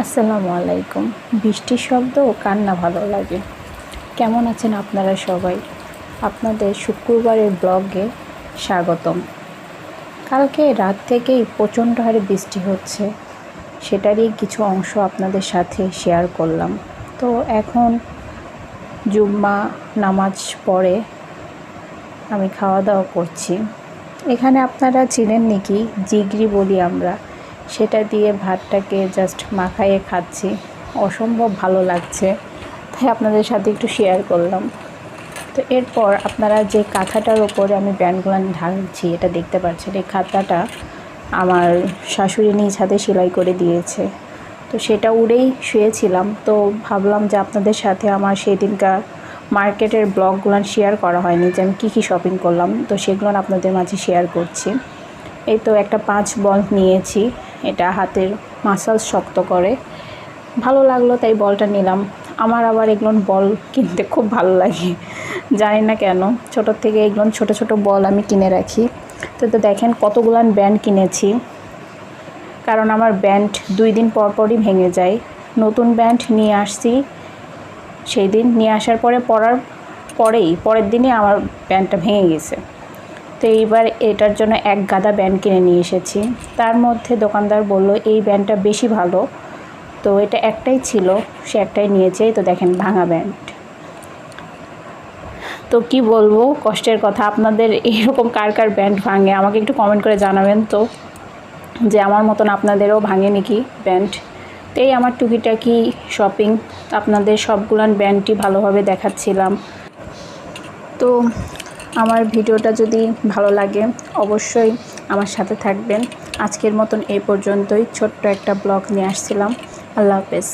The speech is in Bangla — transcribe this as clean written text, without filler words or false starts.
আসসালামু আলাইকুম। বৃষ্টির শব্দ কার না ভালো লাগে। কেমন আছেন আপনারা সবাই? আপনাদের শুক্রবারের ব্লগে স্বাগতম। কালকে রাত থেকেই প্রচণ্ড হারে বৃষ্টি হচ্ছে, সেটারই কিছু অংশ আপনাদের সাথে শেয়ার করলাম। তো এখন জুম্মা নামাজ পড়ে আমি খাওয়া দাওয়া করছি। এখানে আপনারা চিনেন নাকি জিগরি বলি আমরা, সেটা দিয়ে ভাতটাকে জাস্ট মাখাইয়ে খাচ্ছি। অসম্ভব ভালো লাগছে, তাই আপনাদের সাথে একটু শেয়ার করলাম। তো এরপর আপনারা যে কাঁথাটার ওপরে আমি ব্যান্ডগুলো ঢালছি এটা দেখতে পাচ্ছেন, এই কাঁথাটা আমার শাশুড়ি নিজ হাতে সেলাই করে দিয়েছে। তো সেটা উড়েই শুয়েছিলাম, তো ভাবলাম যে আপনাদের সাথে আমার সেদিনকার মার্কেটের ব্লগগুলো শেয়ার করা হয়নি, যে আমি কী শপিং করলাম, তো সেগুলো আপনাদের মাঝে শেয়ার করছি। এই তো একটা 5 বল নিয়েছি, এটা হাতের মাসাল শক্ত করে, ভালো লাগলো তাই বলটা নিলাম। আমার আবার এগুলো বল কিনতে খুব ভালো লাগে, জানি না কেন, ছোটোর থেকে এগুলো ছোট ছোট বল আমি কিনে রাখি। তো দেখেন কতগুলান ব্যান্ড কিনেছি, কারণ আমার ব্যান্ড 2 দিন পর পরই ভেঙে যায়। নতুন ব্যান্ড নিয়ে আসছি, সেই দিন নিয়ে আসার পরে পরের দিনই আমার ব্যান্ডটা ভেঙে গেছে। তো এইবার এটার জন্য এক গাদা ব্যান্ড কিনে নিয়ে এসেছি। তার মধ্যে দোকানদার বলল এই ব্যান্ডটা বেশি ভালো, তো এটা একটাই ছিল, সে একটাই নিয়েছে। তো দেখেন ভাঙা ব্যান্ড। তো কি বলবো, কষ্টের কথা। আপনাদের এরকম কার কার ব্যান্ড ভাঙে আমাকে একটু কমেন্ট করে জানাবেন তো, যে আমার মতন আপনাদেরও ভাঙে নাকি ব্যান্ড। তো এই আমার টুকিটাকি শপিং, আপনাদের সবগুলান ব্যান্ডটি ভালোভাবে দেখাচ্ছিলাম। তো আমার ভিডিওটা যদি ভালো লাগে অবশ্যই আমার সাথে থাকবেন। আজকের মতন এই পর্যন্তই, ছোট্ট একটা ব্লগ নিয়ে আসছিলাম। আল্লাহ হাফেজ।